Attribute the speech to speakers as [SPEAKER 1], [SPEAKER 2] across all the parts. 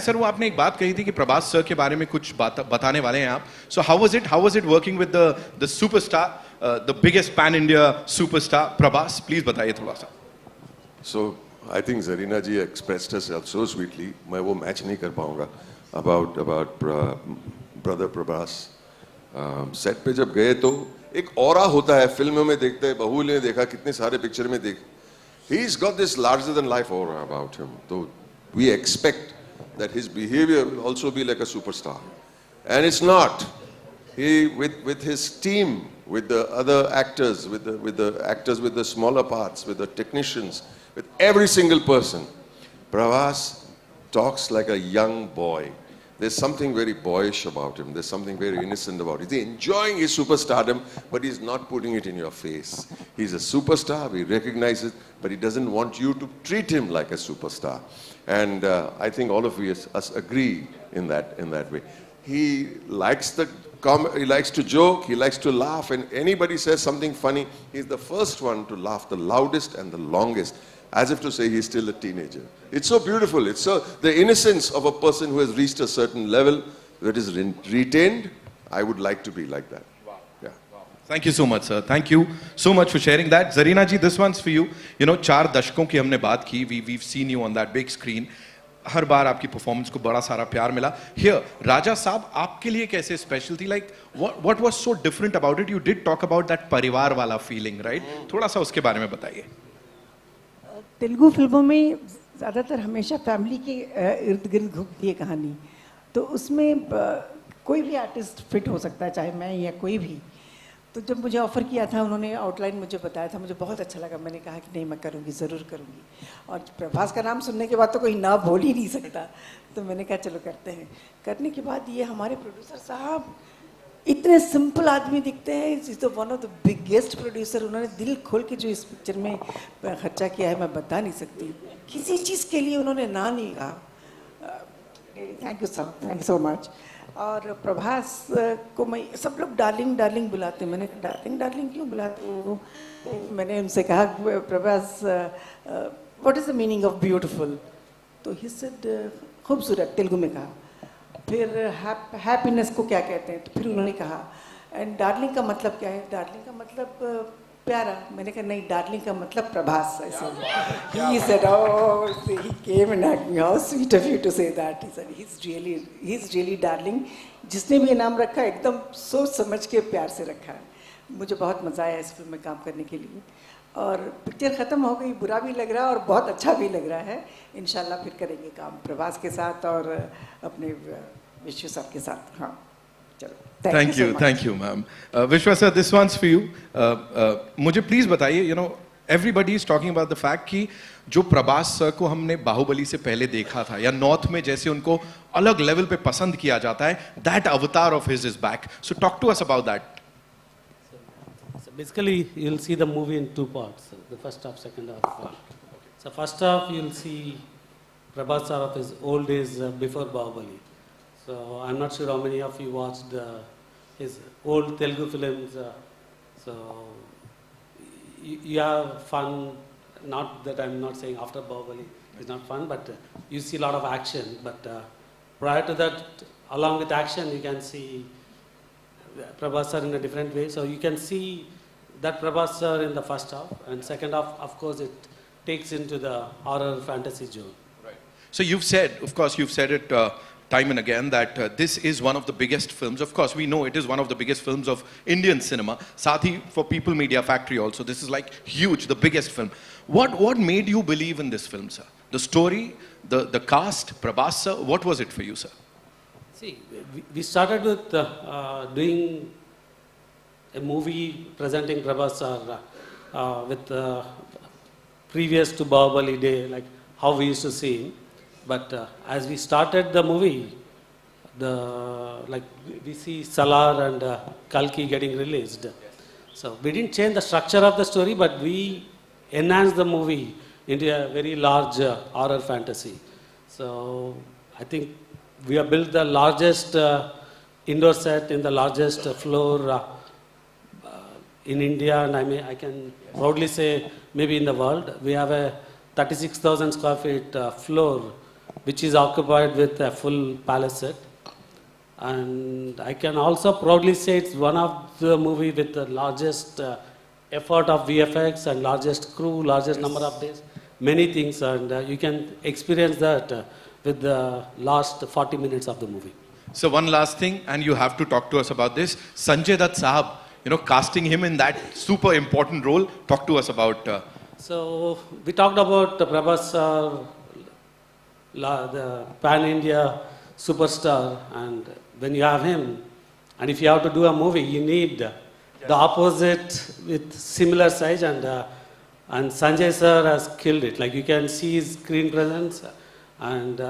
[SPEAKER 1] Sir वो आपने एक बात कही थी कि प्रभास सर के बारे में कुछ बताने वाले हैं आप. So how was it working with the superstar, the biggest pan India superstar Prabhas? Please बताइए थोड़ा सा.
[SPEAKER 2] So I think Zarina ji expressed herself so sweetly. मैं वो मैच नहीं कर पाऊँगा about brother Prabhas. सेट पे जब गए तो एक ऑरा होता है, फिल्मों में देखते हैं, बाहुबली ने देखा, कितने सारे पिक्चर में देख. He's got this larger than life aura about him. So we expect that his behavior will also be like a superstar, and it's not. He with his team, with the other actors, with the actors with the smaller parts, with the technicians, with every single person, Prabhas talks like a young boy. There's something very boyish about him. There's something very innocent about him. He's enjoying his superstardom, but he's not putting it in your face. He's a superstar, we recognize it, but he doesn't want you to treat him like a superstar. And I think all of us agree in that way. He likes to joke, he likes to laugh, and anybody says something funny, he's the first one to laugh the loudest and the longest, as if to say he's still a teenager. It's so beautiful. It's so the innocence of a person who has reached a certain level that is retained. I would like to be like that.
[SPEAKER 1] Wow.
[SPEAKER 2] Yeah.
[SPEAKER 1] Wow. Thank you so much, sir. Thank you so much for sharing that. Zarina ji, this one's for you. You know, 4 दशकों की हमने बात की. We've seen you on that big screen. हर बार आपकी performance को बड़ा सारा प्यार मिला. Here, राजा साहब आपके लिए कैसे स्पेशल थी? Like, what was so different about it? You did talk about that परिवार वाला feeling, right? थोड़ा सा उसके बारे में बताइए.
[SPEAKER 3] तेलुगु फिल्मों में ज़्यादातर हमेशा फैमिली के इर्द गिर्द घूमती है कहानी, तो उसमें कोई भी आर्टिस्ट फिट हो सकता है, चाहे मैं या कोई भी. तो जब मुझे ऑफ़र किया था, उन्होंने आउटलाइन मुझे बताया था, मुझे बहुत अच्छा लगा. मैंने कहा कि नहीं, मैं करूँगी, ज़रूर करूँगी. और प्रभास का नाम सुनने के बाद तो कोई ना बोल ही नहीं सकता, तो मैंने कहा चलो करते हैं. करने के बाद ये हमारे प्रोड्यूसर साहब इतने सिंपल आदमी दिखते हैं. Is the one of the biggest producer. उन्होंने दिल खोल के जो इस पिक्चर में खर्चा किया है, मैं बता नहीं सकती. किसी चीज़ के लिए उन्होंने ना नहीं कहा. Thank you sir, thank you so much. और प्रभास को मैं, सब लोग डार्लिंग डार्लिंग बुलाते हैं. मैंने डार्लिंग डार्लिंग क्यों बुलाते हो? मैंने उनसे कहा Prabhas, what is the meaning of beautiful? तो ही सेड खूबसूरत, तेलुगु में कहा. फिर हैप्पीनेस को क्या कहते हैं? तो फिर उन्होंने कहा. एंड डार्लिंग का मतलब क्या है? डार्लिंग का मतलब प्यारा. मैंने कहा नहीं, डार्लिंग का मतलब प्रभास. ऐसा ही said, oh, he came and hugged me, how sweet of you to say that. He said he is really darling. जिसने भी ये नाम रखा एकदम सोच समझ के प्यार से रखा है. मुझे बहुत मज़ा आया इस फिल्म में काम करने के लिए. और पिक्चर ख़त्म हो गई, बुरा भी लग रहा है और बहुत अच्छा भी लग रहा है. इंशाल्लाह फिर करेंगे काम प्रभास के साथ और अपने विश्व सर के साथ. हाँ, चलो.
[SPEAKER 1] Thank you, ma'am. Vishwa sir, this one's for you. मुझे please बताइए, you know, everybody is talking about the fact कि जो प्रभास सर को हमने बाहुबली से पहले देखा था, या नॉर्थ में जैसे उनको अलग लेवल पे पसंद किया जाता है, that avatar of his is back. So talk to us about that.
[SPEAKER 4] So basically, you'll see the movie in 2 parts. The first half, second half. So first half, you'll see Prabhas sir of his old days before Bahubali. So I'm not sure how many of you watched his old Telugu films. So you have fun. Not that I'm not saying after Bahubali is not fun, but you see a lot of action. But prior to that, along with action, you can see Prabhas sir in a different way. So you can see that Prabhas sir in the first half, and second half, of course, it takes into the horror fantasy zone.
[SPEAKER 1] Right. So you've said, of course, you've said it time and again that this is one of the biggest films. Of course, we know it is one of the biggest films of Indian cinema. Sathi for People Media Factory also. This is like huge, the biggest film. What made you believe in this film, sir? The story, the cast, Prabhas sir. What was it for you, sir?
[SPEAKER 4] See, we started with doing a movie presenting Prabhas sir with previous to Bahubali day, like how we used to see him. But as we started the movie, we see Salar and Kalki getting released. So we didn't change the structure of the story, but we enhanced the movie into a very large horror fantasy. So I think we have built the largest indoor set in the largest floor in India, and I can proudly say maybe in the world. We have a 36,000 square feet floor which is occupied with a full palace set. And I can also proudly say it's one of the movie with the largest effort of VFX and largest crew, largest number of days, many things, and you can experience that with the last 40 minutes of the movie.
[SPEAKER 1] So one last thing, and you have to talk to us about this. Sanjay Dutt Sahab, you know, casting him in that super important role. Talk to us about.
[SPEAKER 4] So we talked about Prabhas, the pan-India superstar, and when you have him, and if you have to do a movie, you need the opposite with similar size, and Sanjay sir has killed it. Like you can see his screen presence, and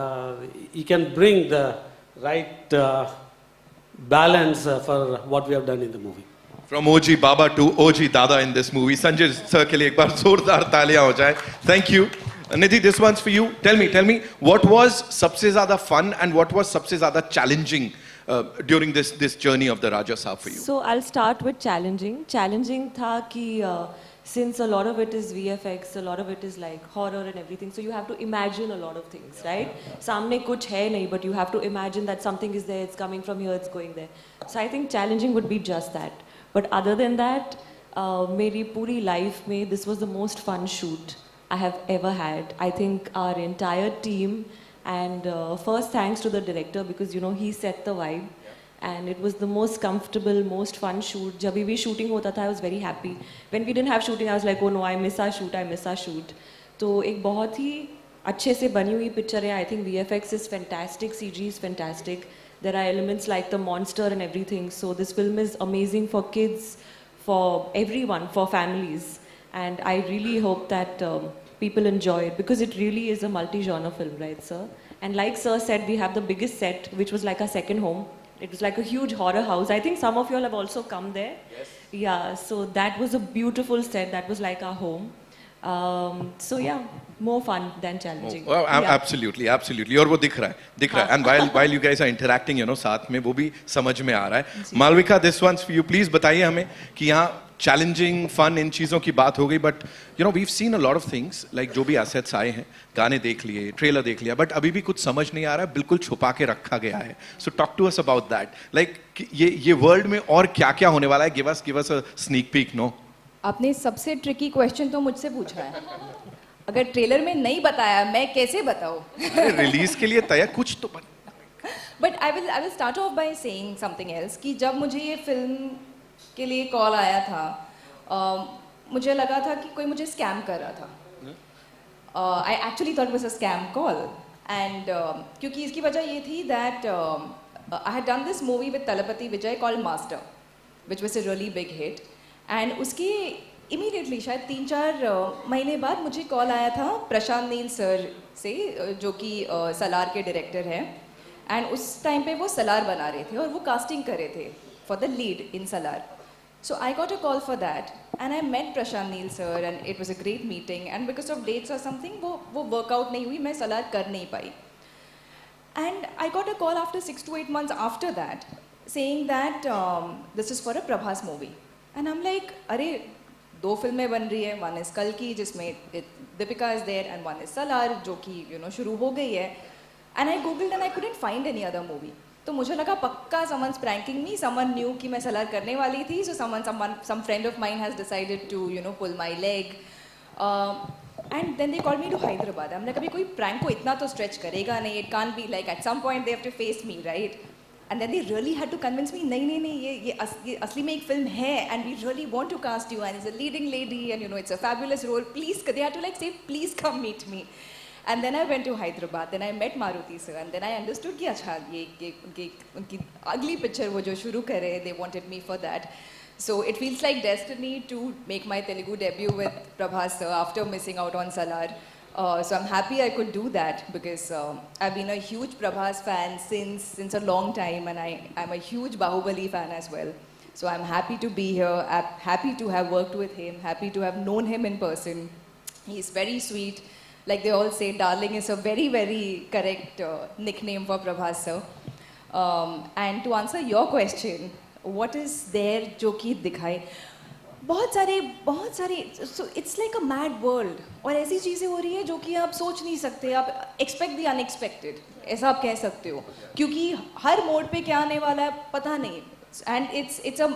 [SPEAKER 4] he can bring the right balance for what we have done in the movie.
[SPEAKER 1] From OG Baba to OG Dada in this movie. Sanjay sir ke liye ek baar zordar taaliyan ho jaye. Thank you. Nidhi, this one's for you. Tell me, what was सबसे ज़्यादा fun and what was सबसे ज़्यादा challenging during this journey of the Raja Saab for you?
[SPEAKER 5] So I'll start with challenging. Challenging था कि since a lot of it is VFX, a lot of it is like horror and everything, so you have to imagine a lot of things, right? सामने कुछ है नहीं, but you have to imagine that something is there, it's coming from here, it's going there. So I think challenging would be just that. But other than that, मेरी पूरी life में this was the most fun shoot I have ever had. I think our entire team, and first thanks to the director because you know he set the vibe, and it was the most comfortable, most fun shoot. जब भी shooting होता था, I was very happy. When we didn't have shooting, I was like, oh no, I miss our shoot. तो एक बहुत ही अच्छे से बनी हुई picture है. I think VFX is fantastic, CG is fantastic. There are elements like the monster and everything. So this film is amazing for kids, for everyone, for families. And I really hope that people enjoy it because it really is a multi-genre film, right, sir? And like sir said, we have the biggest set, which was like our second home. It was like a huge horror house. I think some of you all have also come there. Yes. Yeah, so that was a beautiful set. That was like our home. So yeah, more fun than challenging.
[SPEAKER 1] Well,
[SPEAKER 5] yeah.
[SPEAKER 1] absolutely. और वो दिख रहा है. And while you guys are interacting, you know, साथ में वो भी समझ में आ रहा है. Malvika, this one's for you. Please बताइए हमें कि यहाँ challenging, fun इन चीज़ों की बात हो गई, but you know we've seen a lot of things like जो भी assets आए हैं, गाने देख लिए, trailer देख लिया, but अभी भी कुछ समझ नहीं आ रहा है, बिल्कुल छुपा के रखा गया है. So talk to us about that. Like ये world में और क्या-क्या होने वाला है? Give us a sneak peek, no?
[SPEAKER 6] आपने सबसे ट्रिकी क्वेश्चन तो मुझसे पूछा है. अगर ट्रेलर में नहीं बताया, मैं कैसे बताऊं?
[SPEAKER 1] रिलीज के लिए तैयार कुछ तो
[SPEAKER 6] but I will start of by saying something else कि जब मुझे ये फिल्म के लिए कॉल आया था, मुझे लगा था कि कोई मुझे स्कैम कर रहा था. I actually thought it was a scam call, and क्योंकि इसकी वजह ये थी that I had done this movie with Thalapathy Vijay called master, which was a really big hit. And उसके इमीडिएटली शायद 3-4 महीने बाद मुझे कॉल आया था प्रशांत नील सर से, जो कि सलार के डायरेक्टर हैं. एंड उस टाइम पे वो सलार बना रहे थे और वो कास्टिंग कर रहे थे for the lead in Salaar. So I got a call for that and I met Prashanth Neel sir and it was a great meeting. And because of dates और समथिंग वो वर्कआउट नहीं हुई, मैं सलार कर नहीं पाई. And I got a call after 6 to 8 months after that saying that this is for a Prabhas movie. And I am like, अरे 2 फिल्में बन रही है, वन इज कल की जिसमें Deepika is there and one is Salaar जो कि यू नो शुरू हो गई है. And I googled and I couldn't find any other movie. तो मुझे लगा पक्का someone's pranking me, someone knew कि मैं सलार करने वाली थी. So some friend of mine has decided to you know pull my leg. And then they called me to Hyderabad. हमने कभी कोई प्रैंक को इतना तो स्ट्रेच करेगा नहीं, it can't be like at some point they have to face me, right? And then they really had to convince me, नहीं, ये असली में एक फिल्म है, and we really want to cast you, and it's a leading lady, and you know it's a fabulous role. Please, they had to like say, please come meet me. And then I went to Hyderabad, then I met Maruti sir, and then I understood कि अच्छा ये उनकी अगली picture वो जो शुरू करे, they wanted me for that. So it feels like destiny to make my Telugu debut with Prabhas sir after missing out on Salar. So I'm happy I could do that because I've been a huge Prabhas fan since a long time, and I'm a huge Bahubali fan as well. So I'm happy to be here. I'm happy to have worked with him, happy to have known him in person. He's very sweet. Like they all say, darling is a very, very correct nickname for Prabhas sir. And to answer your question, what is there जो कि दिखाए? बहुत सारे it's like a mad world, और ऐसी चीज़ें हो रही है जो कि आप सोच नहीं सकते, आप एक्सपेक्ट द अनएक्सपेक्टेड, ऐसा आप कह सकते हो, क्योंकि हर मोड पे क्या आने वाला है पता नहीं, and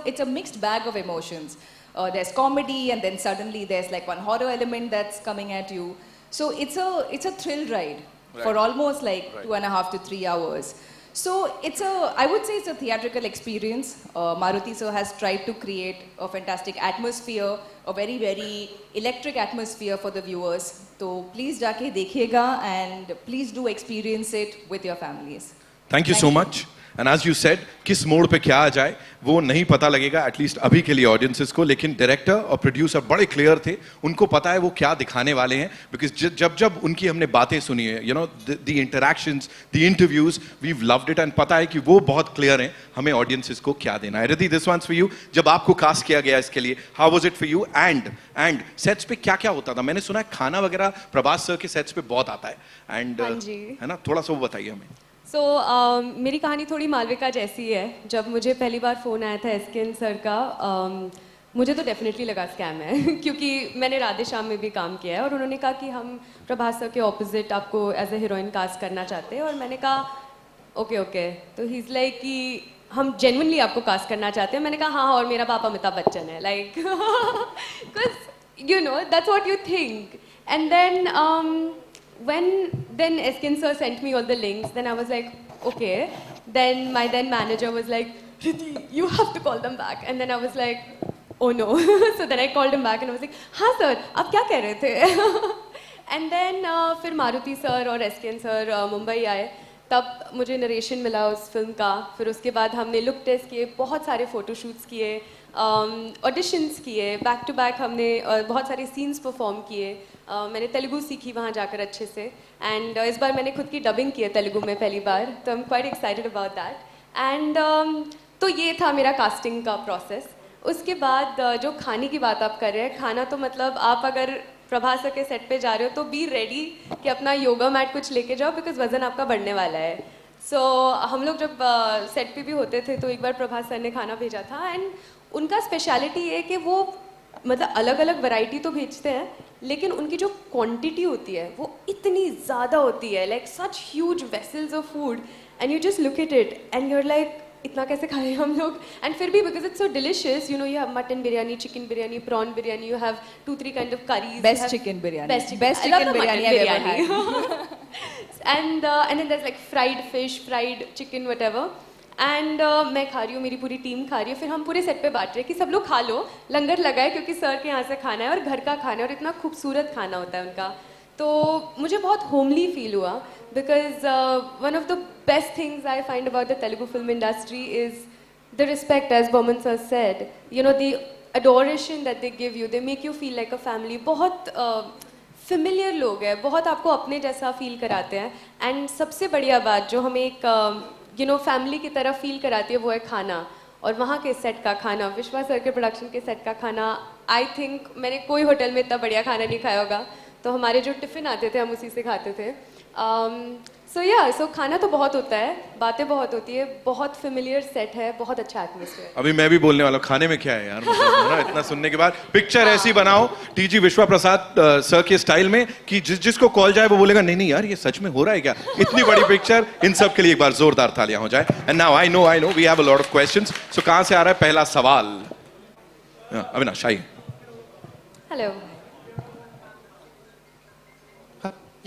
[SPEAKER 6] it's a mixed bag of emotions. There's comedy, and then suddenly there's like one horror element that's coming at you, so it's a thrill ride for almost like 2.5 to 3 hours. So I would say it's a theatrical experience. Maruti sir has tried to create a fantastic atmosphere, a very very electric atmosphere for the viewers. So please जाके देखिएगा, and please do experience it with your families.
[SPEAKER 1] Thank you so much. And as you said, किस mode पे क्या आ जाए वो नहीं पता लगेगा, एटलीस्ट अभी के लिए ऑडियंसेस को, लेकिन डायरेक्टर और प्रोड्यूसर बड़े क्लियर थे, उनको पता है वो क्या दिखाने वाले हैं, बिकॉज जब उनकी हमने बातें सुनी है, you know, the interactions, the interviews, we loved it, and पता है कि वो बहुत क्लियर हैं हमें ऑडियंसेस को क्या देना है. Riddhi, this one's for you. जब आपको कास्ट किया गया इसके लिए, how was it for you, and sets पे क्या क्या होता था? मैंने सुना है खाना वगैरह प्रभास सर के सेट्स पे बहुत आता है, एंड है ना, थोड़ा सा वो बताइए हमें.
[SPEAKER 5] सो मेरी कहानी थोड़ी मालविका जैसी है. जब मुझे पहली बार फ़ोन आया था एसकेएन सर का, मुझे तो डेफिनेटली लगा स्कैम है क्योंकि मैंने राधे श्याम में भी काम किया है, और उन्होंने कहा कि हम प्रभास सर के ऑपोजिट आपको एज ए हीरोइन कास्ट करना चाहते हैं, और मैंने कहा ओके. तो ही इज़ लाइक कि हम जेन्युइनली आपको कास्ट करना चाहते हैं. मैंने कहा हाँ, और मेरा पापा अमिताभ बच्चन है, like because you know that's what you think. And then when then SKN sir sent me all the links, then I was like okay. Then my then manager was like, Riddhi, you have to call them back. And then I was like, oh no. So then I called him back and I was like, हाँ sir, आप क्या कह रहे थे? And then फिर Maruti sir और SKN sir Mumbai आए, तब मुझे नरेशन मिला उस फिल्म का. फिर उसके बाद हमने लुक टेस्ट किए, बहुत सारे फ़ोटोशूट्स किए, ऑडिशंस किए, बैक टू बैक हमने बहुत सारे सीन्स परफॉर्म किए. मैंने तेलुगु सीखी वहाँ जाकर अच्छे से, एंड इस बार मैंने खुद की डबिंग की है तेलुगु में पहली बार, तो I am quite excited about that. And तो ये था मेरा कास्टिंग का प्रोसेस. उसके बाद जो खाने की बात आप कर रहे हैं, खाना तो मतलब आप अगर प्रभास सर के सेट पे जा रहे हो तो बी रेडी कि अपना योगा मैट कुछ लेके जाओ, बिकॉज वज़न आपका बढ़ने वाला है. सो हम लोग जब सेट पे भी होते थे तो एक बार प्रभास सर ने खाना भेजा था, एंड उनका स्पेशलिटी है कि वो मतलब अलग अलग वैरायटी तो भेजते हैं, लेकिन उनकी जो क्वांटिटी होती है वो इतनी ज़्यादा होती है, like such huge vessels of food, and you just look at it and you're like इतना कैसे खाए हम लोग. एंड फिर भी because it's so delicious, you know, you have mutton biryani, chicken biryani, prawn biryani, you have 2-3 kind of curries.
[SPEAKER 6] Best chicken biryani I've ever had.
[SPEAKER 5] And then there's like fried fish, fried chicken, whatever. And मैं खा रही हूँ, मेरी पूरी team खा रही है, फिर हम पूरे सेट पे बांट रहे हैं कि सब लोग खा लो, लंगर लगा है क्योंकि सर के यहाँ से खाना है और घर का खाना है, और इतना खूबसूरत खाना होता है उनका. तो मुझे बहुत होमली फील हुआ, because one of the best things I find about the Telugu film industry is the respect, as Burman sir said, you know, the adoration that they give you, they make you feel like a family. बहुत familiar लोग हैं, बहुत आपको अपने जैसा feel कराते हैं. And सबसे बढ़िया बात जो हमें एक यू नो फैमिली की तरह फील कराती है वो है खाना. और वहाँ के सेट का खाना, विश्वा सर के प्रोडक्शन के सेट का खाना, आई थिंक मैंने कोई होटल में इतना बढ़िया खाना नहीं खाया होगा. तो हमारे जो टिफ़िन आते थे हम उसी से खाते थे. सो खाना तो बहुत होता है, बातें बहुत होती है, बहुत फेमिलियर सेट है, बहुत अच्छा एटमॉस्फेयर.
[SPEAKER 1] अभी मैं भी बोलने वाला हूँ, खाने में क्या है यार, मतलब है ना, इतना सुनने के बाद पिक्चर ऐसी बनाओ टीजी विश्वा प्रसाद सर के स्टाइल में कि जिसको कॉल जाए वो बोलेगा नहीं नहीं यार ये सच में हो रहा है क्या. इतनी बड़ी पिक्चर, इन सब के लिए एक बार जोरदार तालियां हो जाए. And now I know we have a lot of questions. So कहां से आ रहा है पहला सवाल? अविनाश आइए.
[SPEAKER 5] Hello.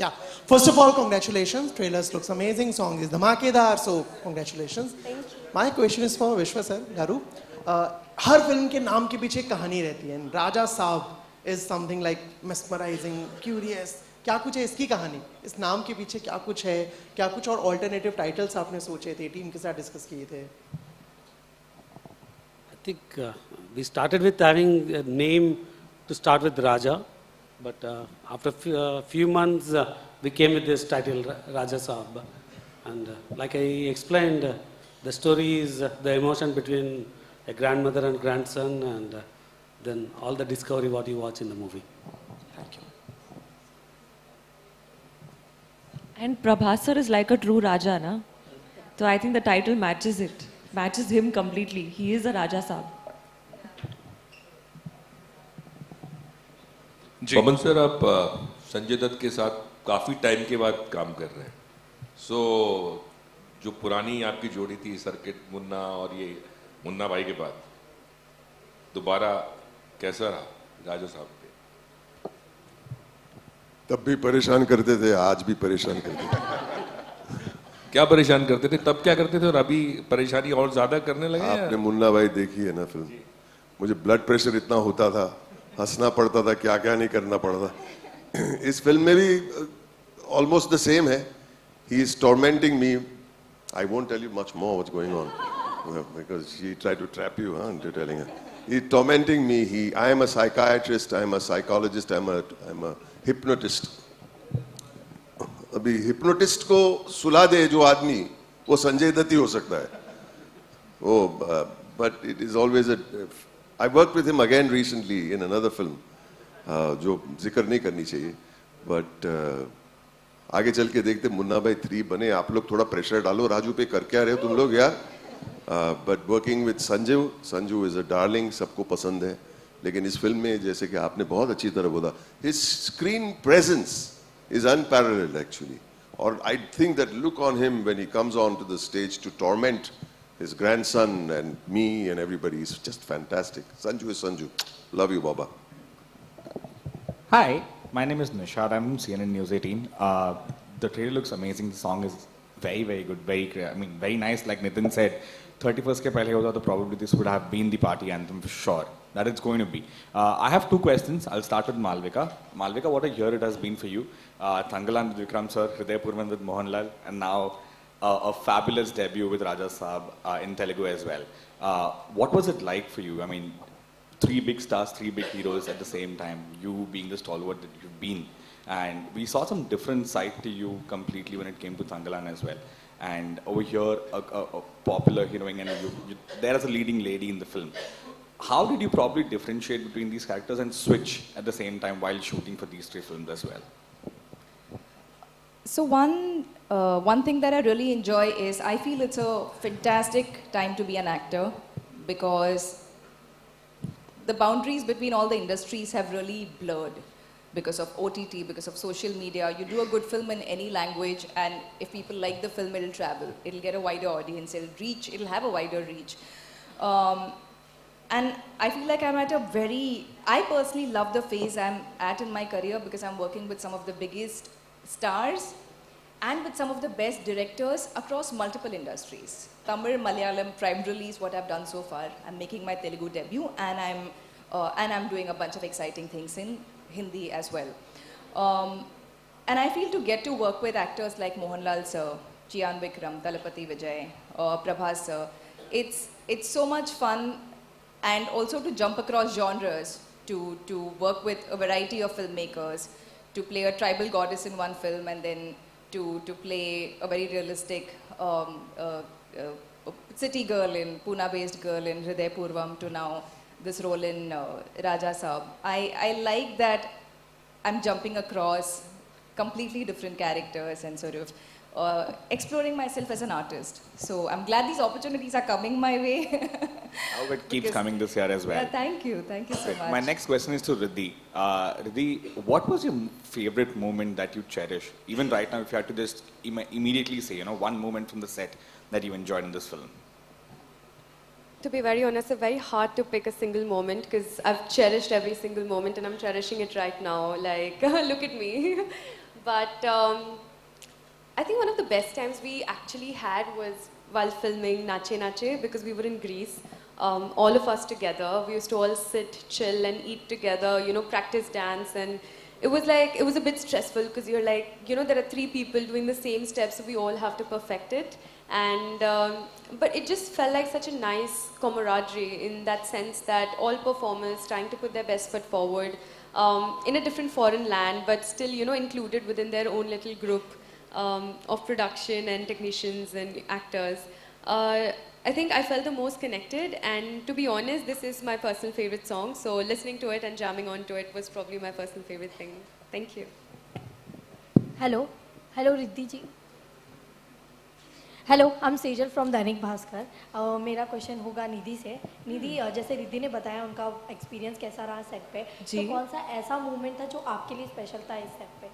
[SPEAKER 7] Yeah, first of all, congratulations. Trailers looks amazing. Song is धमाकेदार. So congratulations.
[SPEAKER 5] Thank you.
[SPEAKER 7] My question is for Vishwa sir, Garu. Her film के नाम के पीछे एक कहानी रहती है. राजा साहब is something like mesmerizing, curious. क्या कुछ है इसकी कहानी? इस नाम के पीछे क्या कुछ है? क्या कुछ और alternative titles आपने सोचे थे, टीम के साथ डिस्कस किए थे?
[SPEAKER 4] I think we started with having a name to start with Raja. But after few months, we came with this title, Raja Saab. And like I explained, the story is the emotion between a grandmother and grandson, and then all the discovery what you watch in the movie.
[SPEAKER 7] Thank you.
[SPEAKER 5] And Prabhas sir is like a true Raja, na? So I think the title matches it. Matches him completely. He is a Raja Saab.
[SPEAKER 1] जी।
[SPEAKER 8] Pawan sir, आप संजय दत्त के साथ काफ़ी time के बाद काम कर रहे हैं। सो जो पुरानी आपकी जोड़ी थी सर्किट मुन्ना और ये मुन्ना भाई के बाद दोबारा कैसा रहा राजा साहब पे?
[SPEAKER 2] तब भी परेशान करते थे, आज भी परेशान करते थे।
[SPEAKER 8] क्या परेशान करते थे तब, क्या करते थे, और अभी परेशानी और ज़्यादा करने लगे या?
[SPEAKER 2] आपने मुन्ना भाई देखी है ना फिल्म? मुझे ब्लड प्रेशर इतना होता था, हंसना पड़ता था, क्या क्या नहीं करना पड़ता। इस फिल्म में भी ऑलमोस्ट द सेम है। He is tormenting me. I won't tell you much more what's going on because she try to trap you into telling her. He tormenting me. I am a psychiatrist, I am a psychologist, I am a hypnotist. अभी hypnotist को सुला दे जो आदमी, वो संजय दत्त ही हो सकता है। वो but it is always a I worked with him again recently in another film, जो जिक्र नहीं करनी चाहिए, but आगे चल के देखते मुन्ना भाई 3 बने। आप लोग थोड़ा प्रेशर डालो राजू पे, कर क्या रहे हो तुम लोग यार? But working with Sanju is a darling, सबको पसंद है। लेकिन इस फिल्म में जैसे कि आपने बहुत अच्छी तरह बोला, his screen presence is unparalleled actually. Or I think that look on him when he comes onto the stage to torment his grandson and me and everybody is just fantastic. Sanju is Sanju. Love you, Baba.
[SPEAKER 9] Hi, my name is Nishad. I'm from CNN News 18. The trailer looks amazing. The song is very, very good. Very nice. Like Nitin said, 31st ke pehle hota, so probably this would have been the party anthem for sure. That it's going to be. I have 2 questions. I'll start with Malvika. Malvika, what a year it has been for you. Thangalan with Vikram sir, Hriday Purvan with Mohanlal, and now a fabulous debut with Raja Saab in Telugu as well. What was it like for you? I mean, 3 big stars, 3 big heroes at the same time, you being the stalwart that you've been. And we saw some different side to you completely when it came to Thangalan as well. And over here, a popular heroine, and you there as a leading lady in the film. How did you probably differentiate between these characters and switch at the same time while shooting for these 3 films as well?
[SPEAKER 6] So one thing that I really enjoy is I feel it's a fantastic time to be an actor because the boundaries between all the industries have really blurred because of OTT, because of social media. You do a good film in any language, and if people like the film, it'll travel. It'll get a wider audience. It'll have a wider reach. And I feel like I'm at I personally love the phase I'm at in my career because I'm working with some of the biggest stars and with some of the best directors across multiple industries. Tamil, Malayalam, primarily is what I've done so far. I'm making my Telugu debut and I'm doing a bunch of exciting things in Hindi as well. And I feel to get to work with actors like Mohanlal sir, Chiyan Vikram, Talapati Vijay, Prabhas sir, it's so much fun. And also to jump across genres, to work with a variety of filmmakers, to play a tribal goddess in one film and then to play a very realistic city girl in Pune-based girl in Hriday Purvam to now this role in Raja Saab. I like that I'm jumping across completely different characters and sort of exploring myself as an artist. So I'm glad these opportunities are coming my way.
[SPEAKER 9] I hope it keeps coming this year as well.
[SPEAKER 6] Thank you so much.
[SPEAKER 9] My next question is to Riddhi. Riddhi, what was your favorite moment that you cherish? Even right now, if you had to just immediately say, one moment from the set that you enjoyed in this film.
[SPEAKER 10] To be very honest, it's very hard to pick a single moment because I've cherished every single moment and I'm cherishing it right now. Like, look at me. But I think one of the best times we actually had was while filming Nache Nache because we were in Greece. All of us together, we used to all sit, chill and eat together, practice dance, and it was a bit stressful because you're like, there are 3 people doing the same steps, so we all have to perfect it. And but it just felt like such a nice camaraderie in that sense that all performers trying to put their best foot forward in a different foreign land, but still, included within their own little group of production and technicians and actors. I think I felt the most connected, and to be honest, this is my personal favorite song, so listening to it and jamming onto it was probably my personal favorite thing. Thank you.
[SPEAKER 11] Hello Riddhi ji. Hello, I am Sejal from Dainik Bhaskar. मेरा question होगा निधि से। निधि, जैसे रिद्धि ने बताया उनका experience कैसा रहा set पे, तो कौन सा ऐसा मोमेंट था जो आपके लिए स्पेशल था इस सेट पे?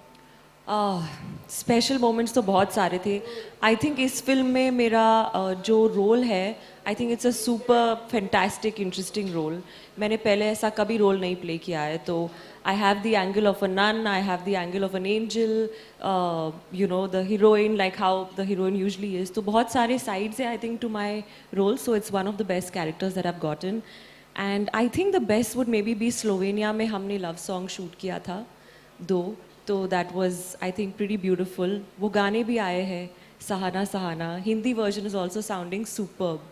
[SPEAKER 5] स्पेशल मोमेंट्स तो बहुत सारे थे। आई थिंक इस फिल्म में मेरा जो रोल है, I think it's a super fantastic interesting role. मैंने पहले ऐसा कभी रोल नहीं प्ले किया है, तो I have the angle of a nun, I have the angle of an angel, you know the heroine, like how the heroine usually is. तो बहुत सारे साइड्स हैं I think to my role, so it's one of the best characters that I have gotten. And I think the best would may be Slovenia में हमने love song shoot किया था 2, तो that was I think pretty beautiful. वो गाने भी आए हैं, Sahana Sahana, Hindi version is also sounding superb.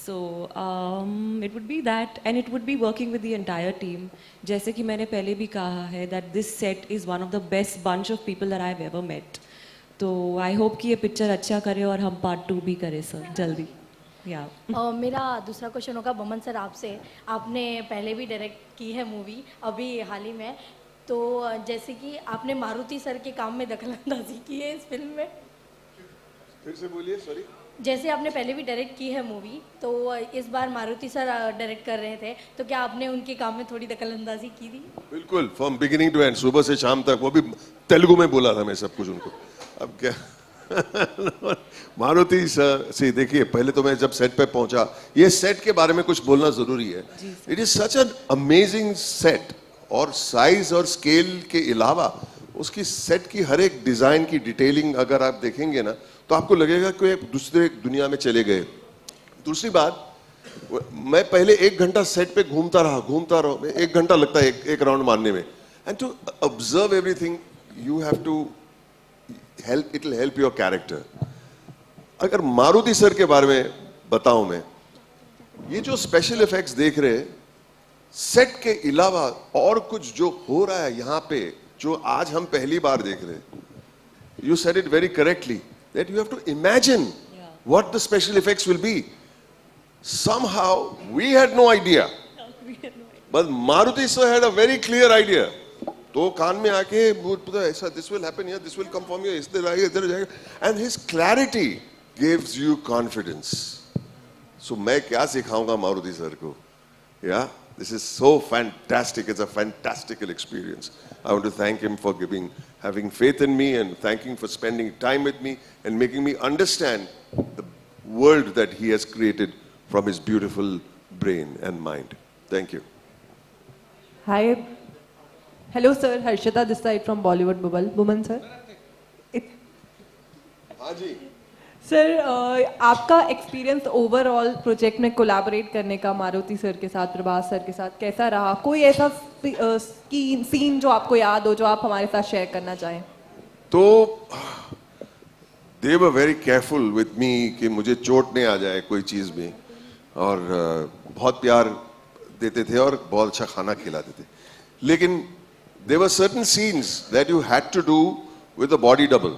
[SPEAKER 5] So it would be that, and it would be working with the entire team. जैसे कि मैंने पहले भी कहा है that this set is one of the best bunch of people that I've ever met. तो I hope कि ये पिक्चर अच्छा करे और हम पार्ट 2 भी करें सर जल्दी।
[SPEAKER 11] मेरा दूसरा क्वेश्चन होगा बमन सर आपसे। आपने पहले भी डायरेक्ट की है मूवी, अभी हाल ही में, तो जैसे कि आपने मारुति सर के काम में दखलंदाजी की है इस फिल्म में।
[SPEAKER 2] फिर से बोलिए, सॉरी।
[SPEAKER 11] जैसे आपने पहले भी डायरेक्ट की है मूवी, तो इस बार मारुति सर डायरेक्ट कर रहे थे, तो क्या आपने उनके काम में थोड़ी दखलंदाजी की थी?
[SPEAKER 2] बिल्कुल, फ्रॉम बिगिनिंग टू एंड, सुबह से शाम तक। वो भी तेलुगु में बोला था मैं सब कुछ उनको। अब क्या मारुति सर से देखिए, पहले तो मैं जब सेट पे पहुंचा, ये सेट के बारे में कुछ बोलना जरूरी है। It is such an amazing set, और साइज और स्केल के अलावा उसकी सेट की हर एक डिजाइन की डिटेलिंग अगर आप देखेंगे ना, तो आपको लगेगा कि एक दूसरे दुनिया में चले गए। दूसरी बात, मैं पहले 1 घंटा सेट पे घूमता रहा, 1 घंटा लगता है एक राउंड मारने में। And to observe everything, you have to help, it will help your character. अगर मारुति सर के बारे में बताऊं मैं, ये जो स्पेशल इफेक्ट्स देख रहे हैं, सेट के अलावा और कुछ जो हो रहा है यहाँ पे, जो आज हम पहली बार देख रहे हैं, you said it very correctly, that you have to imagine what the special effects will be. Somehow we had no idea, but Maruti sir had a very clear idea. तो कान में आके पता ऐसा, this will happen here, this will come from here, इधर जाएगा, and his clarity gives you confidence. So मैं क्या सिखाऊंगा मारुति सर को? Yeah, this is so fantastic. It's a fantastical experience. I want to thank him for having faith in me, and thanking for spending time with me and making me understand the world that he has created from his beautiful brain and mind. Thank you.
[SPEAKER 12] Hi. Hello sir, Harshita this side from Bollywood Bubble. Buman sir.
[SPEAKER 2] हाँ जी।
[SPEAKER 12] Sir, आपका experience overall project में collaborate करने का Maruti sir के साथ, Prabhas sir के साथ कैसा रहा? कोई ऐसा सीन जो आपको याद हो, जो आप हमारे साथ शेयर करना चाहें?
[SPEAKER 2] तो they were very careful with me कि मुझे चोट नहीं आ जाए कोई चीज़ में, और बहुत प्यार देते थे और बहुत अच्छा खाना खिलाते थे। लेकिन there were certain scenes that you had to do with a body double,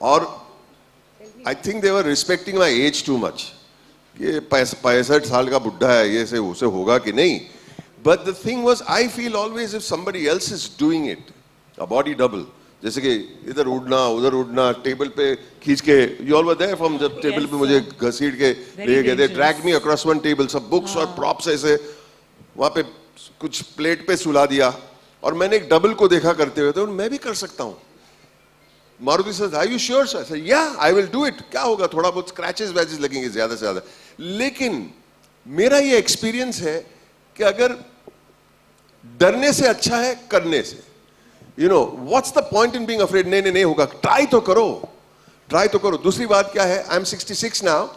[SPEAKER 2] और I think they were respecting my age too much. कि 65 साल का बुढ़ा है, ये से उसे होगा कि नहीं। But the thing was, I feel always if somebody else is doing it, a body double, जैसे कि इधर उड़ना उधर उड़ना, टेबल पे खींच के, you all were there from जब टेबल पे मुझे घसीट के ले गए, they dragged me across one table, सब books और props ऐसे वहाँ पे कुछ प्लेट पे सुला दिया, और मैंने एक डबल को देखा करते हुए, तो मैं भी कर सकता हूँ। Maruti sir, are you sure sir? I said, yeah, I will do it. क्या होगा, थोड़ा बहुत स्क्रैचेस वैचेस लगेंगे ज्यादा से ज्यादा। लेकिन मेरा ये एक्सपीरियंस है कि अगर डरने से अच्छा है करने से। You know, what's the point in being afraid? नहीं होगा, ट्राई तो करो। दूसरी बात क्या है, I'm 66 now.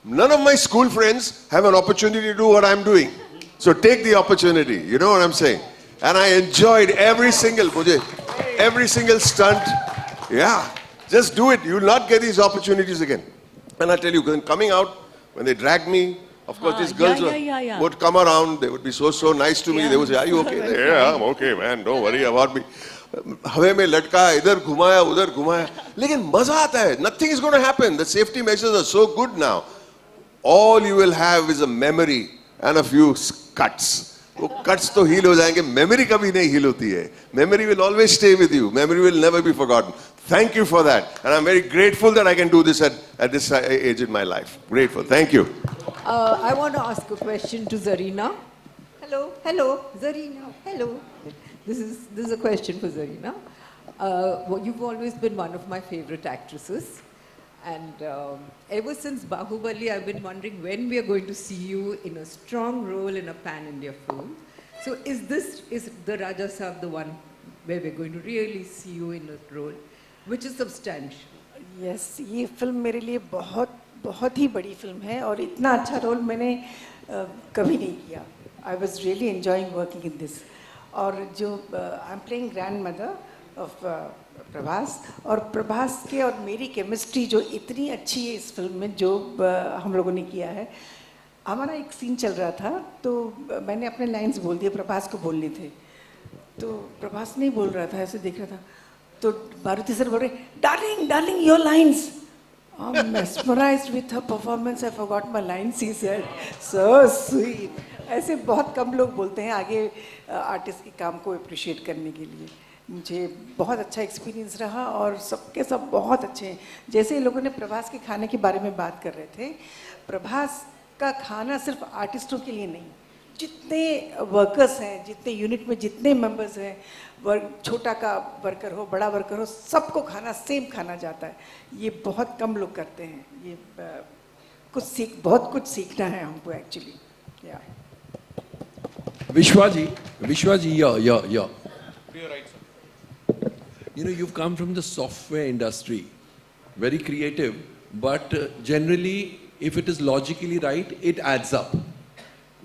[SPEAKER 2] None of my school friends have an opportunity to do what I'm doing. So take the opportunity. You know what I'm saying? And I enjoyed every single stunt. Yeah, just do it. You will not get these opportunities again. And I tell you, coming out, when they dragged me, of course, these girls would come around. They would be so nice to me. They would say, "Are you okay?" Yeah, I'm okay, man. Don't worry about me. हवे में लटका, इधर घुमाया, उधर घुमाया, लेकिन मजा आता है. Nothing is going to happen. The safety measures are so good now. All you will have is a memory and a few cuts. वो कट्स तो हील हो जाएंगे, मेमोरी कभी नहीं हील होती है. Memory will always stay with you, memory will never be forgotten. Thank you for that, and I'm very grateful that I can do this at this age in my life. Grateful. Thank you.
[SPEAKER 13] I want to ask a question to Zarina. Hello, Zarina. Hello. This is a question for Zarina. You've always been one of my favorite actresses, and ever since Bahubali, I've been wondering when we are going to see you in a strong role in a pan-India film. So, is the Raja Saab the one where we're going to really see you in a role which is substantial?
[SPEAKER 3] Yes, ये film मेरे लिए बहुत बहुत ही बड़ी film है और इतना अच्छा रोल मैंने कभी नहीं किया. I was really enjoying working in this. और जो I am playing grand mother of Prabhas, और प्रभास के और मेरी केमिस्ट्री जो इतनी अच्छी है इस फिल्म में, जो हम लोगों ने किया है. हमारा एक सीन चल रहा था तो मैंने अपने लाइंस बोल दिए, प्रभास को बोलने थे. तो प्रभास नहीं बोल रहा था, ऐसे देख रहा था. तो मारुति सर बोल रहे, darling your lines. I'm mesmerized with her performance. I forgot my lines. He said, so sweet. ऐसे बहुत कम लोग बोलते हैं आगे आर्टिस्ट के काम को अप्रिशिएट करने के लिए. मुझे बहुत अच्छा एक्सपीरियंस रहा और सबके सब बहुत अच्छे हैं. जैसे लोगों ने प्रभास के खाने के बारे में बात कर रहे थे, प्रभास का खाना सिर्फ आर्टिस्टों के लिए नहीं, जितने वर्कर्स हैं, जितने यूनिट में जितने मेंबर्स हैं, छोटा का वर्कर हो, बड़ा वर्कर हो, सबको खाना सेम खाना जाता है. ये बहुत कम लोग करते हैं. ये बहुत कुछ सीखना है हमको एक्चुअली. या
[SPEAKER 14] Vishwa ji, yeah. You know, you've come from the software industry, very creative, but generally, if it is logically right, it adds up.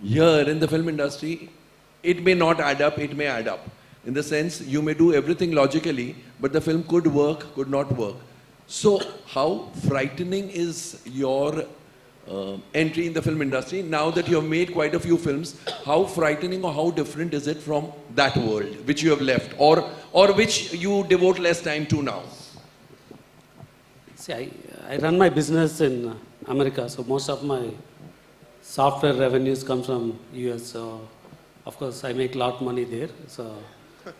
[SPEAKER 14] Here in the film industry, it may not add up, it may add up. In the sense, you may do everything logically, but the film could work, could not work. So, how frightening is your entry in the film industry? Now that you have made quite a few films, how frightening or how different is it from that world which you have left, or which you devote less time to now?
[SPEAKER 4] See, I run my business in America, so most of my software revenues come from US. So, of course, I make a lot of money there. So,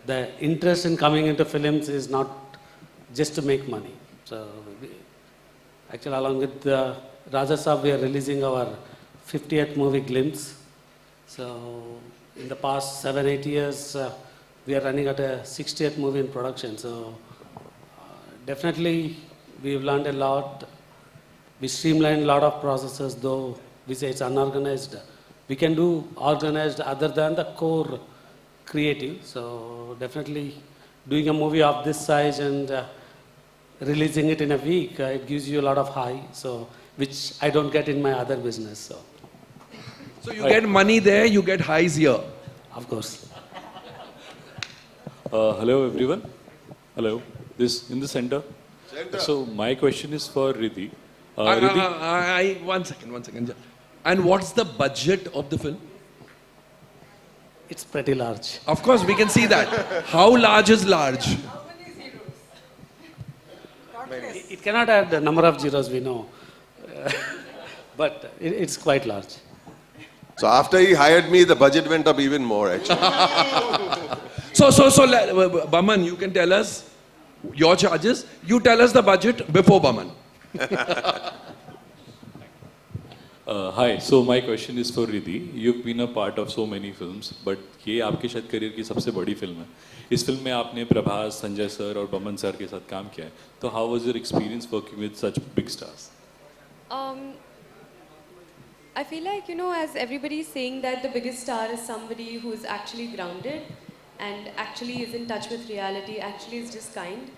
[SPEAKER 4] the interest in coming into films is not just to make money. So, actually, along with Raja Saab, we are releasing our 50th movie, Glimpse. So, in the past 7-8 years, we are running at a 60th movie in production. So, definitely, we've learned a lot. We streamlined a lot of processes, though we say it's unorganized. We can do organized other than the core creative. So, definitely, doing a movie of this size and releasing it in a week, it gives you a lot of high, so which I don't get in my other business.
[SPEAKER 14] So you get money there, you get highs here.
[SPEAKER 4] Of course.
[SPEAKER 15] Hello everyone. Hello. This in the center. So my question is for Riddhi.
[SPEAKER 14] Riddhi, one second. And what's the budget of the film?
[SPEAKER 4] It's pretty large.
[SPEAKER 14] Of course, we can see that. How large is large?
[SPEAKER 4] It cannot add the number of zeros, we know. But it's quite large.
[SPEAKER 2] So after he hired me, the budget went up even more, actually.
[SPEAKER 14] So, Baman, you can tell us your charges. You tell us the budget before Baman.
[SPEAKER 15] Hi, so my question is for Riddhi. You've been a part of so many films, but ये आपके शायद career की सबसे बड़ी film है. इस film में आपने प्रभास, संजय सर और बमन सर के साथ काम किया है. तो how was your experience working with such big stars?
[SPEAKER 10] I feel like, you know, as everybody is saying that the biggest star is somebody who's actually grounded and actually is in touch with reality, actually is just kind.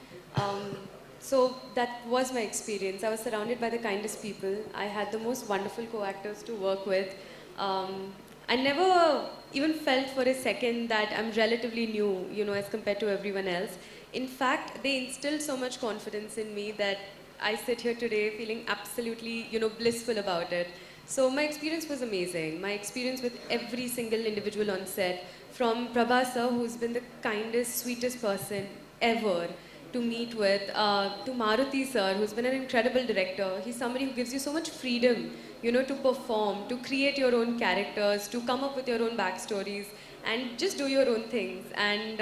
[SPEAKER 10] So that was my experience. I was surrounded by the kindest people. I had the most wonderful co-actors to work with. I never even felt for a second that I'm relatively new, you know, as compared to everyone else. In fact, they instilled so much confidence in me that I sit here today feeling absolutely, you know, blissful about it. So my experience was amazing. My experience with every single individual on set, from Prabhas sir, who's been the kindest, sweetest person ever. to meet with, to Maruti sir, who's been an incredible director. He's somebody who gives you so much freedom, you know, to perform, to create your own characters, to come up with your own backstories, and just do your own things. And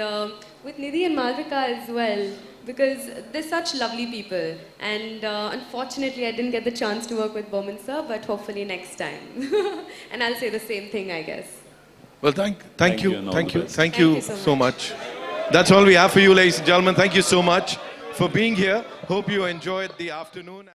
[SPEAKER 10] with Nidhi and Malvika as well, because they're such lovely people. And unfortunately, I didn't get the chance to work with Boman sir, but hopefully next time. And I'll say the same thing, I guess.
[SPEAKER 1] Well, thank you,
[SPEAKER 15] and all
[SPEAKER 1] thank
[SPEAKER 15] the
[SPEAKER 1] you,
[SPEAKER 15] best.
[SPEAKER 1] thank you so much. That's all we have for you, ladies and gentlemen. Thank you so much for being here. Hope you enjoyed the afternoon.